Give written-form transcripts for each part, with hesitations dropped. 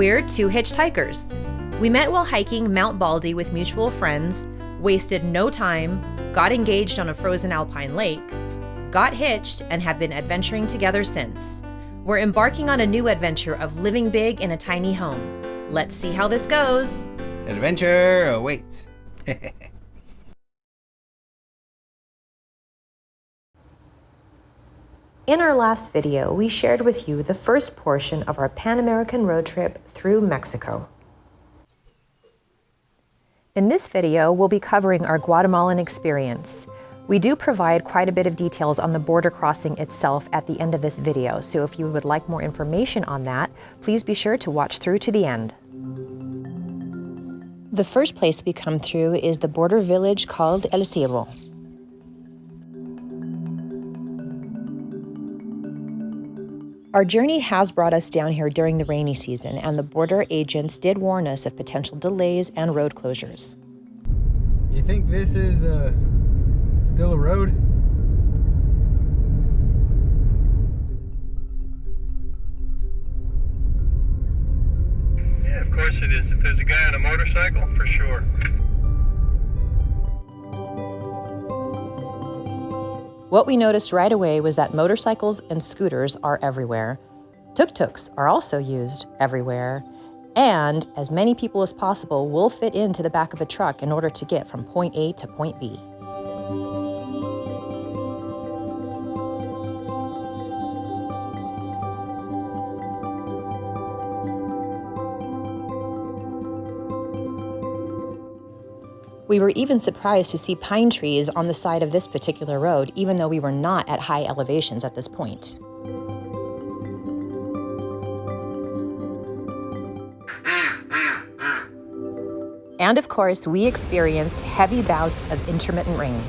We're two hitchhikers. We met while hiking Mount Baldy with mutual friends, wasted no time, got engaged on a frozen alpine lake, got hitched, and have been adventuring together since. We're embarking on a new adventure of living big in a tiny home. Let's see how this goes. Adventure awaits. In our last video, we shared with you the first portion of our Pan-American road trip through Mexico. In this video, we'll be covering our Guatemalan experience. We do provide quite a bit of details on the border crossing itself at the end of this video, so if you would like more information on that, please be sure to watch through to the end. The first place we come through is the border village called El Ceibo. Our journey has brought us down here during the rainy season, and the border agents did warn us of potential delays and road closures. You think this is still a road? Yeah, of course it is. If there's a guy on a motorcycle, for sure. What we noticed right away was that motorcycles and scooters are everywhere. Tuk-tuks are also used everywhere. And as many people as possible will fit into the back of a truck in order to get from point A to point B. We were even surprised to see pine trees on the side of this particular road, even though we were not at high elevations at this point. And of course, we experienced heavy bouts of intermittent rain.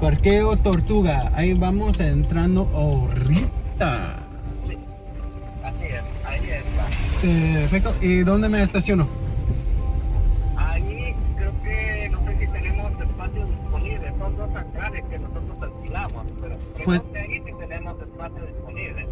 Parqueo Tortuga, ahí vamos entrando ahorita. Sí, así es, ahí está. Perfecto, ¿y dónde me estaciono? Ahí creo que no sé si tenemos espacio disponible, son dos hangares que nosotros alquilamos, pero Pues- pregunte ahí si tenemos espacio disponible.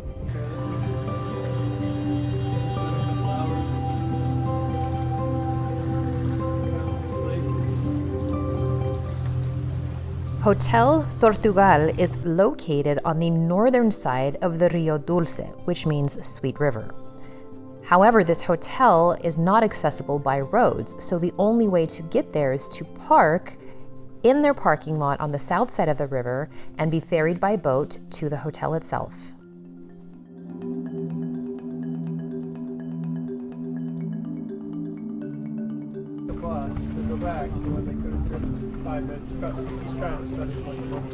Hotel Tortugal is located on the northern side of the Rio Dulce, which means Sweet River. However, this hotel is not accessible by roads, so the only way to get there is to park in their parking lot on the south side of the river and be ferried by boat to the hotel itself. The bus to go back when they could have driven 5 minutes across because he's trying to study like a moment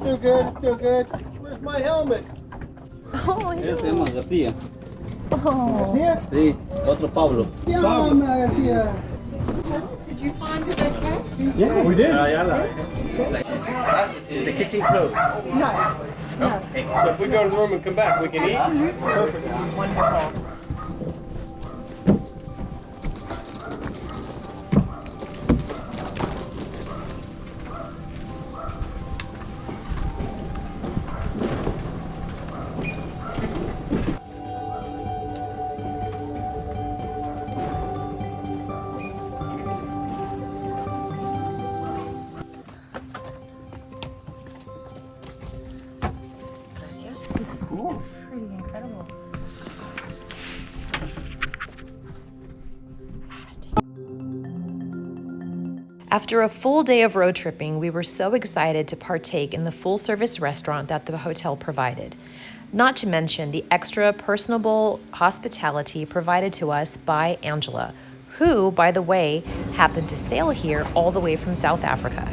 Still good, still good. Where's my helmet? Él se llama García. García? Sí, otro Pablo. ¿Qué onda, García? Did you find it okay? Yeah, we did. The kitchen closed. No. No. So if we go to the room and come back, we can eat? Perfect. Wonderful. Cool. Pretty incredible. After a full day of road tripping, we were so excited to partake in the full-service restaurant that the hotel provided. Not to mention the extra personable hospitality provided to us by Angela, who, by the way, happened to sail here all the way from South Africa.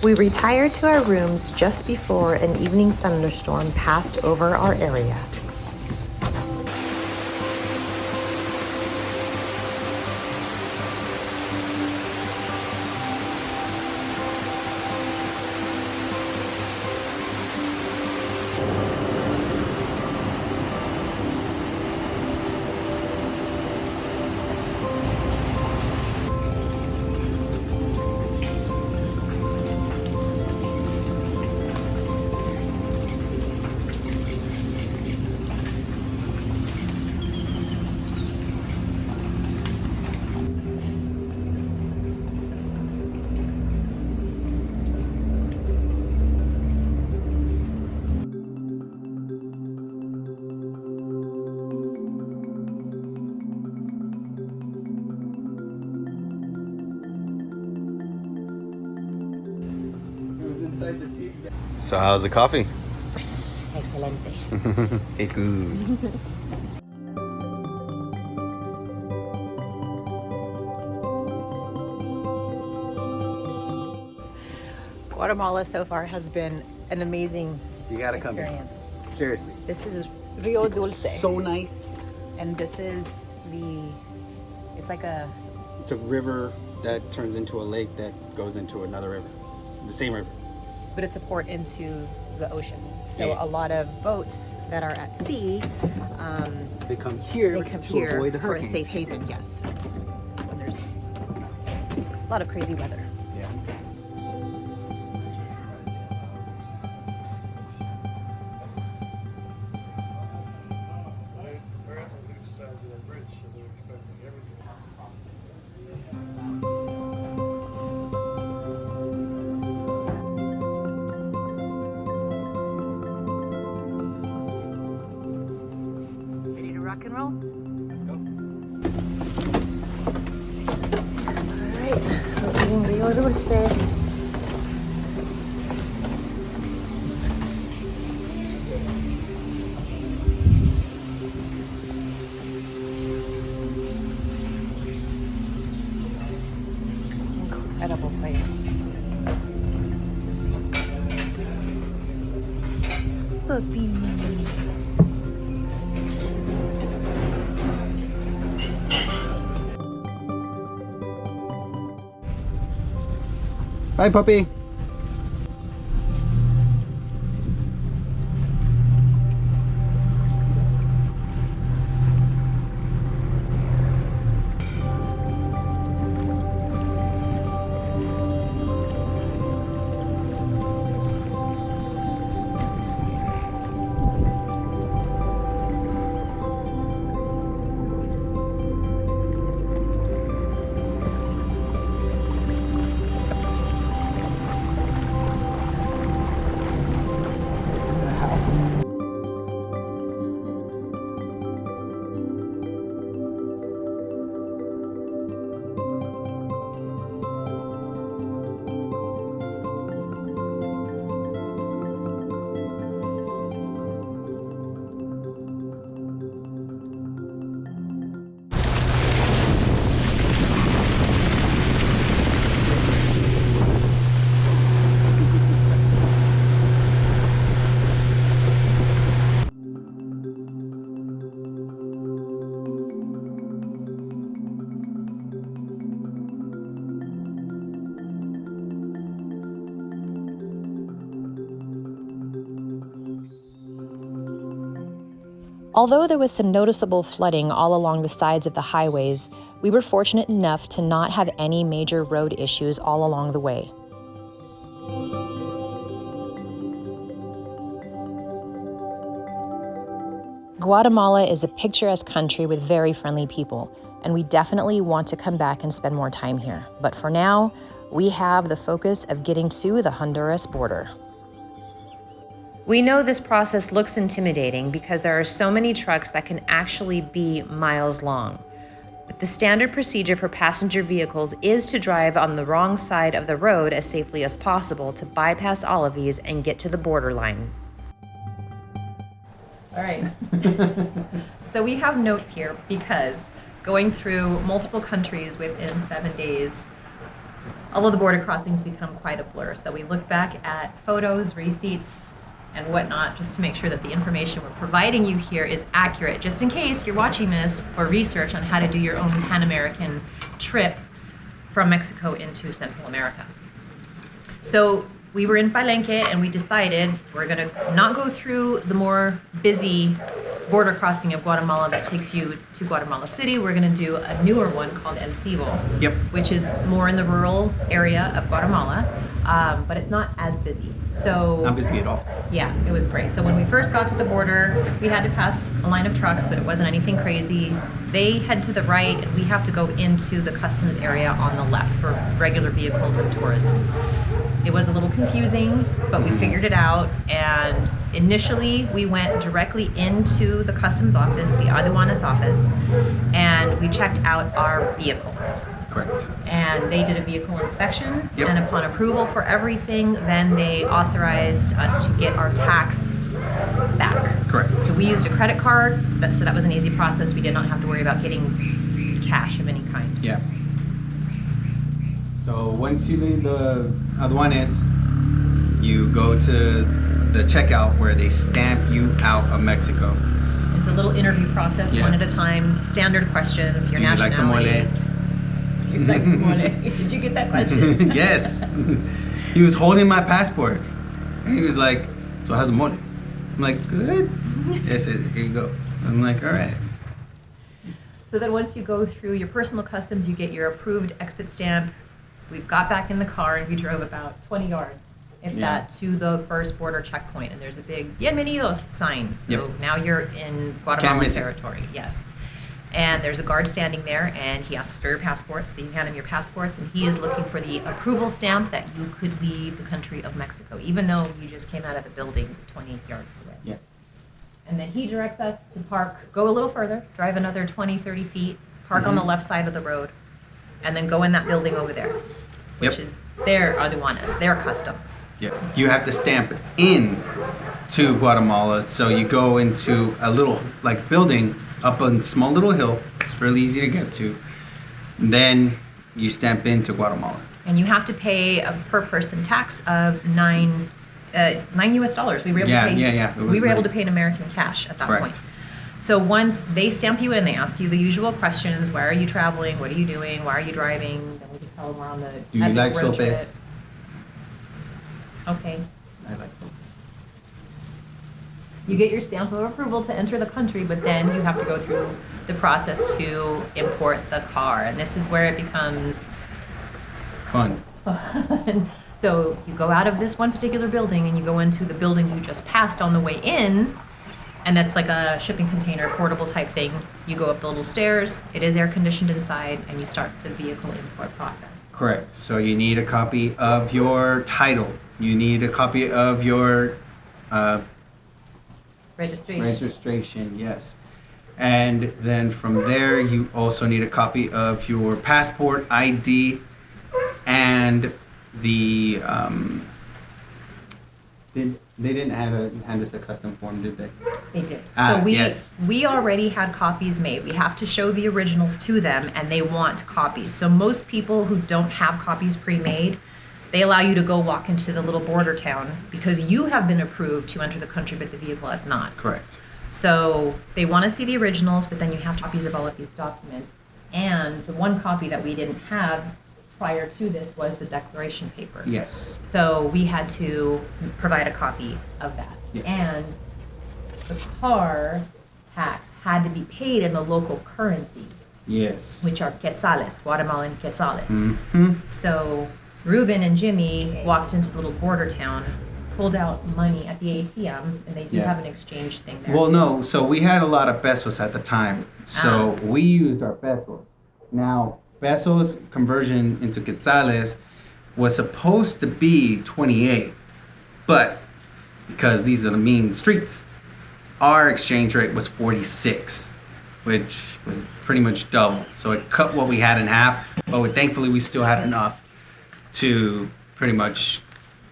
We retired to our rooms just before an evening thunderstorm passed over our area. So how's the coffee? Excelente. It's good. Guatemala so far has been an amazing You gotta come here. experience. Seriously. This is Rio Dulce. So nice. And this is it's like a, It's a river that turns into a lake that goes into another river. The same river. but it's a port into the ocean. So Yeah. a lot of boats that are at sea, They come here they come to here avoid the for a hurricanes. safe haven, yes. When there's a lot of crazy weather. Yeah. They're at the loose side of the bridge, so they're expecting everything. Ready to rock and roll? Let's go. Alright, we're leaving Rio Dulce. Incredible place. Puppy. Bye, puppy. Although there was some noticeable flooding all along the sides of the highways, we were fortunate enough to not have any major road issues all along the way. Guatemala is a picturesque country with very friendly people, and we definitely want to come back and spend more time here. But for now, we have the focus of getting to the Honduras border. We know this process looks intimidating because there are so many trucks that can actually be miles long. But the standard procedure for passenger vehicles is to drive on the wrong side of the road as safely as possible to bypass all of these and get to the borderline. All right. So we have notes here because going through multiple countries within 7 days, all of the border crossings become quite a blur. So we look back at photos, receipts, and whatnot, just to make sure that the information we're providing you here is accurate, just in case you're watching this for research on how to do your own Pan-American trip from Mexico into Central America. So we were in Palenque and we decided we're gonna not go through the more busy border crossing of Guatemala that takes you to Guatemala City. We're gonna do a newer one called El Ceibo, which is more in the rural area of Guatemala, but it's not as busy. So Not busy at all. yeah, it was great. So when we first got to the border, we had to pass a line of trucks, but it wasn't anything crazy. They head to the right, and we have to go into the customs area on the left for regular vehicles and tourism. It was a little confusing, but we figured it out. And initially, we went directly into the customs office, the aduanas office, and we checked out our vehicles. Correct. And they did a vehicle inspection, Yep. and upon approval for everything, then they authorized us to get our tax back. Correct. So we used a credit card, so that was an easy process. We did not have to worry about getting cash of any kind. Yeah. So once you leave the aduanes, you go to the checkout where they stamp you out of Mexico. It's a little interview process, Yeah. one at a time, standard questions, your Do you like the nationality. mole? Do you like the mole? Did you get that question? Yes. He was holding my passport. And he was like, so how's the mole? I'm like, good. Yes, here you go. I'm like, all right. So then once you go through your personal customs, you get your approved exit stamp. We got back in the car and we drove about 20 yards, if Yeah. that, to the first border checkpoint. And there's a big bienvenidos sign. So Yep. now you're in Can't Guatemala miss it. territory. Yes. And there's a guard standing there and he asks for your passports. So you hand him your passports and he is looking for the approval stamp that you could leave the country of Mexico, even though you just came out of the building 20 yards away. Yeah. And then he directs us to park, go a little further, drive another 20, 30 feet, park on the left side of the road, and then go in that building over there, which Yep. is their aduanas, their customs. Yeah. You have to stamp in to Guatemala. So you go into a little like building up a small little hill. It's really easy to get to. Then you stamp into Guatemala. And you have to pay a per person tax of $9 US. We were able Yeah, to pay, yeah. It was we were able like- to pay in American cash at that Correct. point. So once they stamp you in, they ask you the usual questions: where are you traveling? What are you doing? Why are you driving? Then we just tell them we're on the Do you epic like road trip. sopes? Okay. I like sopes. You get your stamp of approval to enter the country, but then you have to go through the process to import the car. And this is where it becomes Fun. fun. So you go out of this one particular building and you go into the building you just passed on the way in. And that's like a shipping container, portable type thing. You go up the little stairs, it is air conditioned inside, and you start the vehicle import process. Correct. So you need a copy of your title. You need a copy of your registration, yes. And then from there, you also need a copy of your passport, ID, and the they didn't hand us a custom form, did they? They did. Ah, So yes. we already had copies made. We have to show the originals to them, and they want copies. So most people who don't have copies pre-made, they allow you to go walk into the little border town because you have been approved to enter the country, but the vehicle has not. Correct. So they want to see the originals, but then you have copies of all of these documents. And the one copy that we didn't have prior to this was the declaration paper. Yes. So we had to provide a copy of that. Yeah. And the car tax had to be paid in the local currency, Yes. which are quetzales, Guatemalan quetzales. Mm-hmm. So Ruben and Jimmy walked into the little border town, pulled out money at the ATM, and they do Yeah. have an exchange thing there. Well, too. no. So we had a lot of pesos at the time. So we used our pesos. Now, pesos conversion into quetzales was supposed to be 28, but because these are the mean streets, our exchange rate was 46, which was pretty much double. So it cut what we had in half, but thankfully we still had enough to pretty much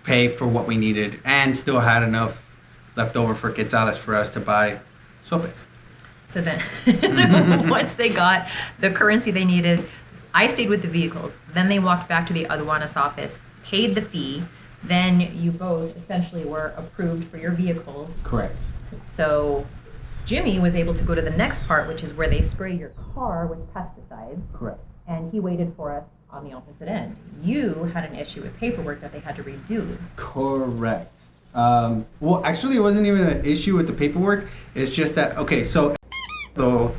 pay for what we needed and still had enough left over for quetzales for us to buy sopes. So then, once they got the currency they needed, I stayed with the vehicles. Then they walked back to the aduanas office, paid the fee. Then you both essentially were approved for your vehicles. Correct. So Jimmy was able to go to the next part, which is where they spray your car with pesticides. Correct. And he waited for us on the opposite end. You had an issue with paperwork that they had to redo. Correct. Well, actually, it wasn't even an issue with the paperwork. It's just that, okay, so though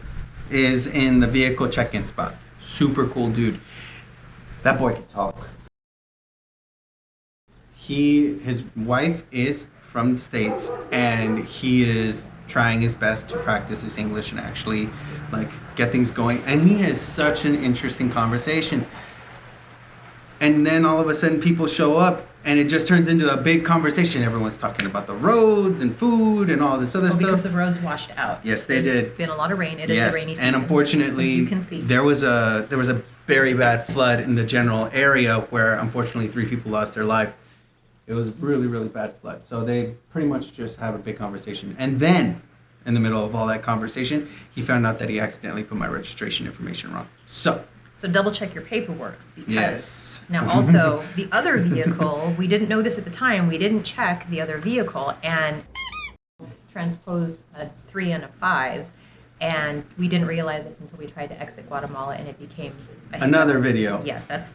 is in the vehicle check-in spot. Super cool dude. That boy can talk. His wife is from the States, and he is trying his best to practice his English and actually like get things going. And he has such an interesting conversation. And then all of a sudden people show up and it just turns into a big conversation. Everyone's talking about the roads and food and all this other stuff. Because the roads washed out. Yes, they There's did. been a lot of rain. It is Yes, the rainy season. and unfortunately, as you can see. there was a very bad flood in the general area where unfortunately 3 people lost their life. It was really, really bad flood. So they pretty much just have a big conversation. And then, in the middle of all that conversation, he found out that he accidentally put my registration information wrong. So double check your paperwork because yes. now also the other vehicle, we didn't know this at the time, we didn't check the other vehicle and transposed a 3 and a 5, and we didn't realize this until we tried to exit Guatemala and it became Another video. Yes, that's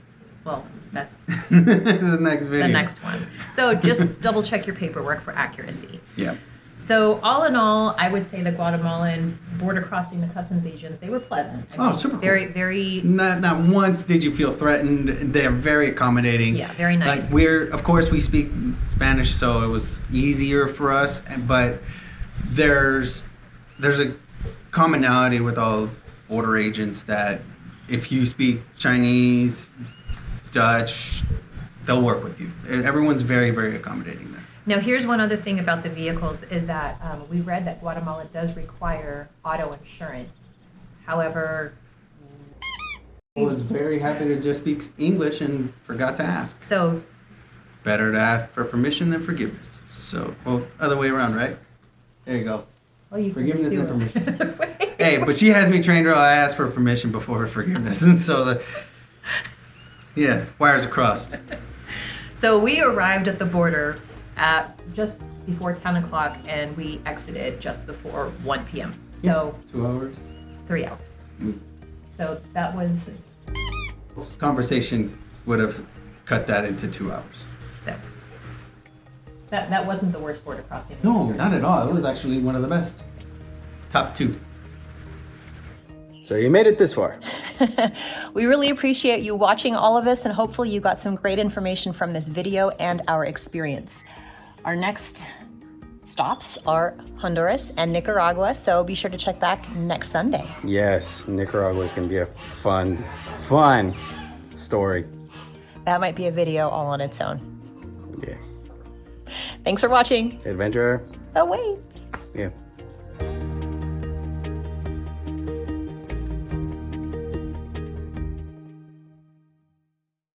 The next video. the next one. So just double check your paperwork for accuracy. Yeah. So all in all, I would say the Guatemalan border crossing, the customs agents, they were pleasant. I mean, Super cool. Very, very, Not once did you feel threatened. They're very accommodating. yeah, very nice. Like of course we speak Spanish, so it was easier for us. But there's a commonality with all border agents that if you speak Chinese, Dutch, they'll work with you. Everyone's very, very accommodating there. Now, here's one other thing about the vehicles is that we read that Guatemala does require auto insurance. However, I was very happy to just speak English and forgot to ask. so Better to ask for permission than forgiveness. So, well, other way around, right? There you go. well, you can Forgiveness do and it permission. either way. Hey, but she has me trained, or I ask for permission before her forgiveness. And so, yeah, wires are crossed. So we arrived at the border at just before 10 o'clock and we exited just before 1 p.m. So 2 hours. 3 hours. Mm. So that was, This conversation would have cut that into 2 hours. so that wasn't the worst border crossing. No, not at all. It was actually one of the best. Top 2. So you made it this far. We really appreciate you watching all of this and hopefully you got some great information from this video and our experience. Our next stops are Honduras and Nicaragua, so be sure to check back next Sunday. Yes, Nicaragua is going to be a fun story. That might be a video all on its own. Yeah. Thanks for watching. Adventure. Awaits. Yeah.